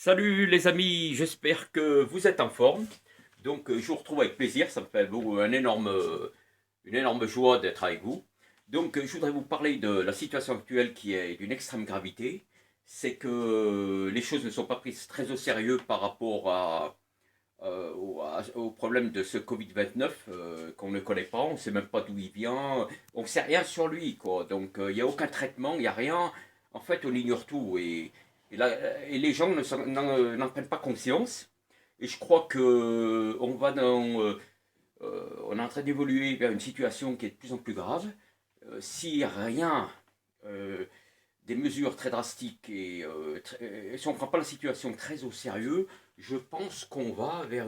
Salut les amis, j'espère que vous êtes en forme. Donc je vous retrouve avec plaisir, ça me fait une énorme joie d'être avec vous. Donc je voudrais vous parler de la situation actuelle qui est d'une extrême gravité. C'est que les choses ne sont pas prises très au sérieux par rapport au problème de ce Covid-29 qu'on ne connaît pas, on ne sait même pas d'où il vient, on ne sait rien sur lui, quoi. Donc il n'y a aucun traitement, il n'y a rien. En fait, on ignore tout et les gens n'en prennent pas conscience. Et je crois que on est en train d'évoluer vers une situation qui est de plus en plus grave. Si rien, euh, des mesures très drastiques si on ne prend pas la situation très au sérieux, je pense qu'on va vers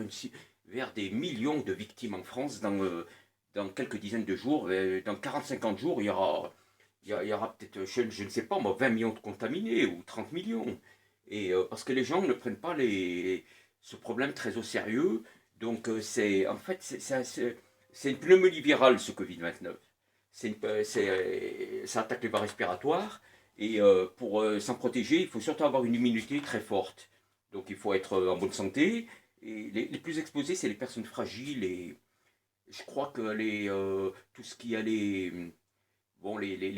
des millions de victimes en France dans quelques dizaines de jours. Dans 40-50 jours, il y aura peut-être, je ne sais pas, moi, 20 millions de contaminés ou 30 millions. Parce que les gens ne prennent pas ce problème très au sérieux. Donc, en fait, c'est une pneumonie virale, ce Covid-19. Ça attaque les voies respiratoires. Pour s'en protéger, il faut surtout avoir une immunité très forte. Donc il faut être en bonne santé. Et les plus exposés, c'est les personnes fragiles. Et je crois que tout ce qui est les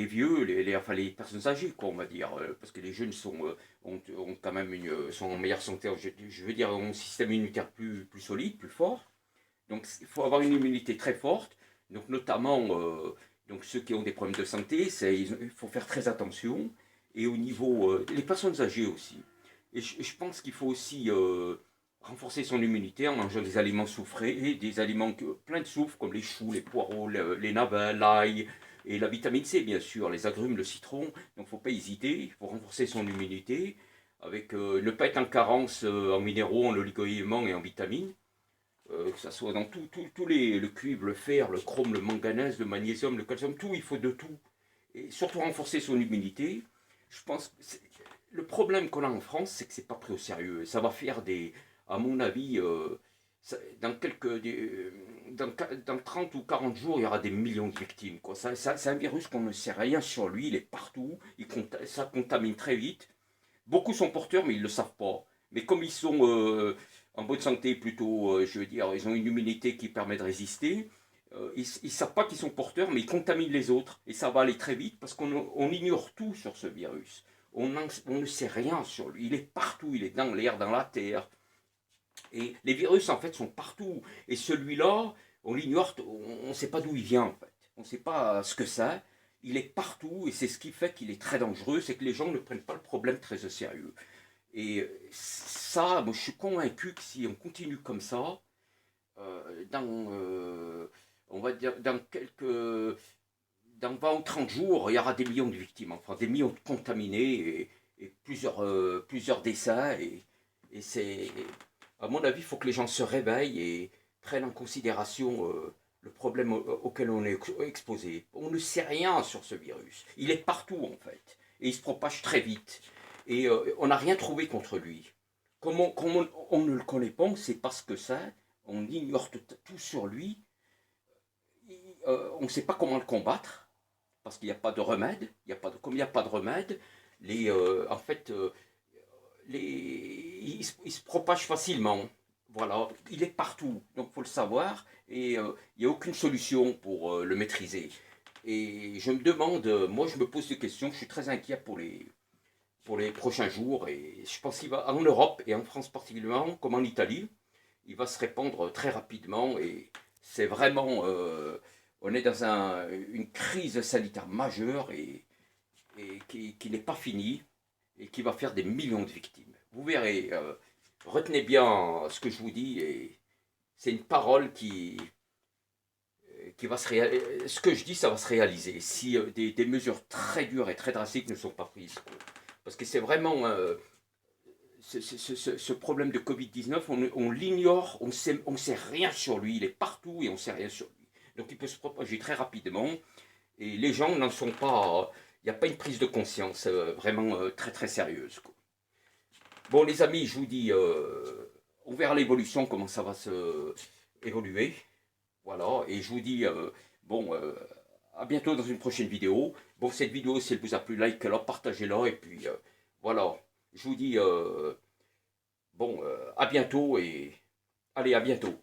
vieux, enfin les personnes âgées, quoi, on va dire. Parce que les jeunes ont quand même sont en meilleure santé. Je veux dire, ont un système immunitaire plus solide, plus fort. Donc il faut avoir une immunité très forte. Donc notamment, ceux qui ont des problèmes de santé, il faut faire très attention. Et au niveau, les personnes âgées aussi. Et je pense qu'il faut aussi renforcer son immunité en mangeant des aliments soufrés, des aliments pleins de soufre, comme les choux, les poireaux, les navets, l'ail, et la vitamine C, bien sûr, les agrumes, le citron. Donc il ne faut pas hésiter, il faut renforcer son immunité, avec ne pas être en carence en minéraux, en oligo-éléments et en vitamines, que ce soit dans le cuivre, le fer, le chrome, le manganèse, le magnésium, le calcium, tout, il faut de tout. Et surtout renforcer son immunité. Je pense que le problème qu'on a en France, c'est que c'est pas pris au sérieux. Ça va faire à mon avis, dans dans 30 ou 40 jours, il y aura des millions de victimes, quoi. C'est un virus qu'on ne sait rien sur lui, il est partout, ça contamine très vite. Beaucoup sont porteurs, mais ils ne le savent pas. Mais comme ils sont en bonne santé, plutôt, je veux dire, ils ont une immunité qui permet de résister, ils ne savent pas qu'ils sont porteurs, mais ils contaminent les autres. Et ça va aller très vite parce qu'on ignore tout sur ce virus. On ne sait rien sur lui. Il est partout, il est dans l'air, dans la terre. Et les virus, en fait, sont partout. Et celui-là, on l'ignore, on ne sait pas d'où il vient, en fait. On ne sait pas ce que c'est. Il est partout et c'est ce qui fait qu'il est très dangereux, c'est que les gens ne prennent pas le problème très au sérieux. Et ça, moi, je suis convaincu que si on continue comme ça, on va dire, dans 20 ou 30 jours, il y aura des millions de victimes, enfin des millions de contaminés et plusieurs décès. À mon avis, il faut que les gens se réveillent et prennent en considération le problème auquel on est exposé. On ne sait rien sur ce virus. Il est partout en fait. Et il se propage très vite. Et on n'a rien trouvé contre lui. On ne le connaît pas, on ne sait pas ce que c'est, on ignore tout sur lui, on ne sait pas comment le combattre parce qu'il n'y a pas de remède. Comme il n'y a pas de remède, en fait, il se propage facilement. Voilà, il est partout, donc il faut le savoir, et il n'y a aucune solution pour le maîtriser. Et je me demande, moi je me pose des questions, je suis très inquiet pour les prochains jours, et je pense qu'il va, en Europe et en France particulièrement, comme en Italie, il va se répandre très rapidement, et c'est vraiment, on est dans une crise sanitaire majeure, et qui n'est pas finie, et qui va faire des millions de victimes. Vous verrez, retenez bien ce que je vous dis, et c'est une parole qui va se réaliser. Ce que je dis, ça va se réaliser si des mesures très dures et très drastiques ne sont pas prises. Parce que c'est vraiment ce problème de Covid-19, on l'ignore, on sait rien sur lui, il est partout et on sait rien sur lui. Donc il peut se propager très rapidement et les gens n'en sont pas. Il n'y a pas une prise de conscience vraiment très très sérieuse, quoi. Bon, les amis, je vous dis, on verra l'évolution, comment ça va se évoluer. Voilà, et je vous dis, bon, à bientôt dans une prochaine vidéo. Bon, cette vidéo, si elle vous a plu, likez-la, partagez-la, et puis voilà, je vous dis Bon, à bientôt et allez, à bientôt.